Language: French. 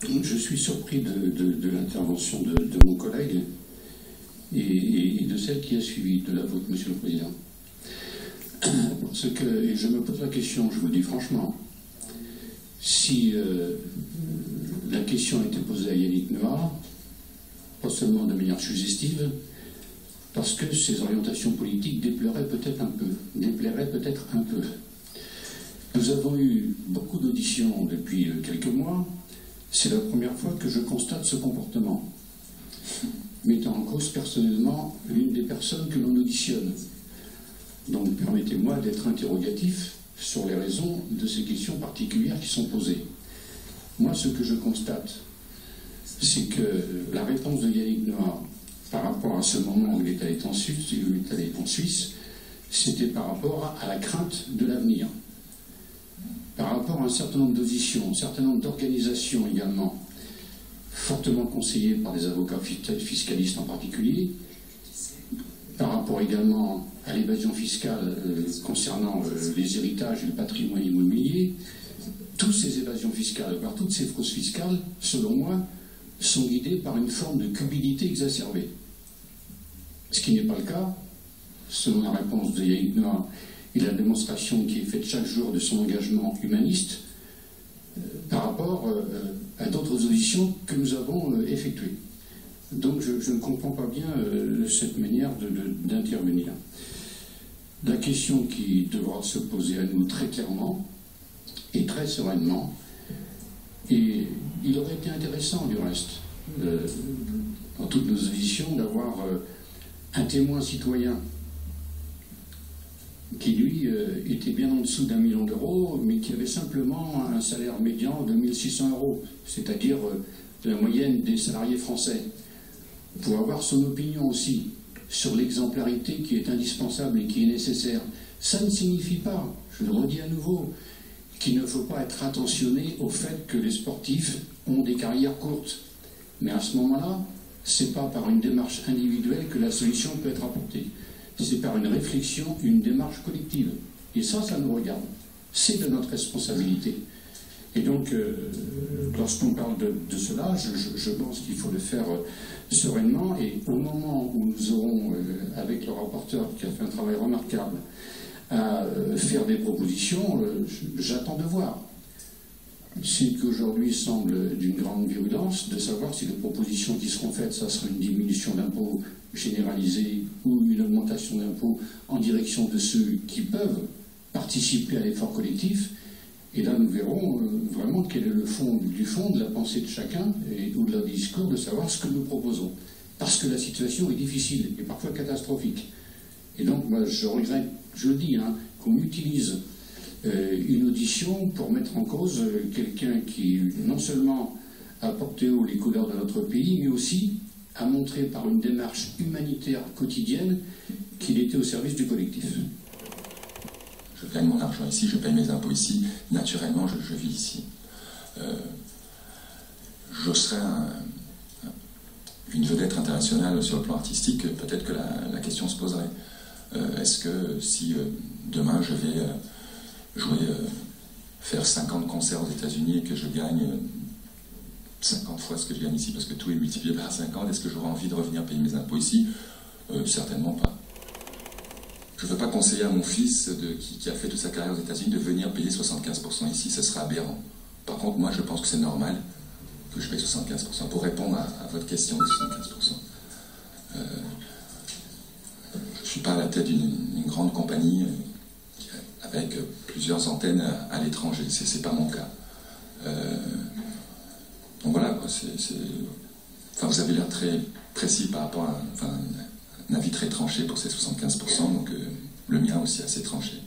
Je suis surpris de l'intervention de mon collègue et de celle qui a suivi, de la vôtre, Monsieur le Président. Parce que je me pose la question, je vous le dis franchement, si la question a été posée à Yannick Noah, pas seulement de manière suggestive, parce que ses orientations politiques déplairaient peut-être un peu. Nous avons eu beaucoup d'auditions depuis quelques mois. C'est la première fois que je constate ce comportement, mettant en cause personnellement l'une des personnes que l'on auditionne. Donc permettez-moi d'être interrogatif sur les raisons de ces questions particulières qui sont posées. Moi, ce que je constate, c'est que la réponse de Yannick Noah par rapport à ce moment où il est allé en Suisse, c'était par rapport à la crainte de l'avenir. Par rapport à un certain nombre d'auditions, un certain nombre d'organisations également, fortement conseillées par des avocats fiscalistes en particulier, par rapport également à l'évasion fiscale concernant les héritages et le patrimoine immobilier, toutes ces évasions fiscales, voire toutes ces fraudes fiscales, selon moi, sont guidées par une forme de cupidité exacerbée. Ce qui n'est pas le cas, selon la réponse de Yannick Noah et la démonstration qui est faite chaque jour de son engagement humaniste par rapport à d'autres auditions que nous avons effectuées. Donc je ne comprends pas bien cette manière d'intervenir. La question qui devra se poser à nous très clairement et très sereinement, et il aurait été intéressant du reste, dans toutes nos auditions, d'avoir un témoin citoyen qui, lui, était bien en dessous d'1 million d'euros, mais qui avait simplement un salaire médian de 1 600 euros, c'est-à-dire la moyenne des salariés français, pour avoir son opinion aussi sur l'exemplarité qui est indispensable et qui est nécessaire. Ça ne signifie pas, je le redis à nouveau, qu'il ne faut pas être attentionné au fait que les sportifs ont des carrières courtes. Mais à ce moment-là, ce n'est pas par une démarche individuelle que la solution peut être apportée. C'est par une réflexion, une démarche collective. Et ça nous regarde. C'est de notre responsabilité. Et donc, lorsqu'on parle de cela, je pense qu'il faut le faire sereinement. Et au moment où nous aurons, avec le rapporteur qui a fait un travail remarquable, à faire des propositions, j'attends de voir. Ce qui aujourd'hui semble d'une grande virulence, de savoir si les propositions qui seront faites, ça sera une diminution d'impôts généralisée ou une augmentation d'impôts en direction de ceux qui peuvent participer à l'effort collectif. Et là, nous verrons vraiment quel est le fond de la pensée de chacun ou de leur discours, de savoir ce que nous proposons. Parce que la situation est difficile et parfois catastrophique. Et donc, moi, je regrette, je le dis, qu'on utilise une audition pour mettre en cause quelqu'un qui, non seulement a porté haut les couleurs de notre pays, mais aussi a montré par une démarche humanitaire quotidienne qu'il était au service du collectif. Je gagne mon argent ici, je paye mes impôts ici, naturellement je vis ici. Je serais une vedette internationale sur le plan artistique, peut-être que la question se poserait. Est-ce que si demain je vais faire 50 concerts aux États-Unis et que je gagne 50 fois ce que je gagne ici, parce que tout est multiplié par 50, est-ce que j'aurai envie de revenir payer mes impôts ici? Certainement pas. Je ne veux pas conseiller à mon fils qui a fait toute sa carrière aux États-Unis de venir payer 75% ici, ce sera aberrant. Par contre, moi je pense que c'est normal que je paye 75%, pour répondre à votre question de 75%. Je ne suis pas à la tête d'une grande compagnie avec plusieurs antennes à l'étranger, c'est pas mon cas. Donc voilà, quoi, enfin, vous avez l'air très précis par rapport à un avis très tranché pour ces 75%, donc le mien aussi assez tranché.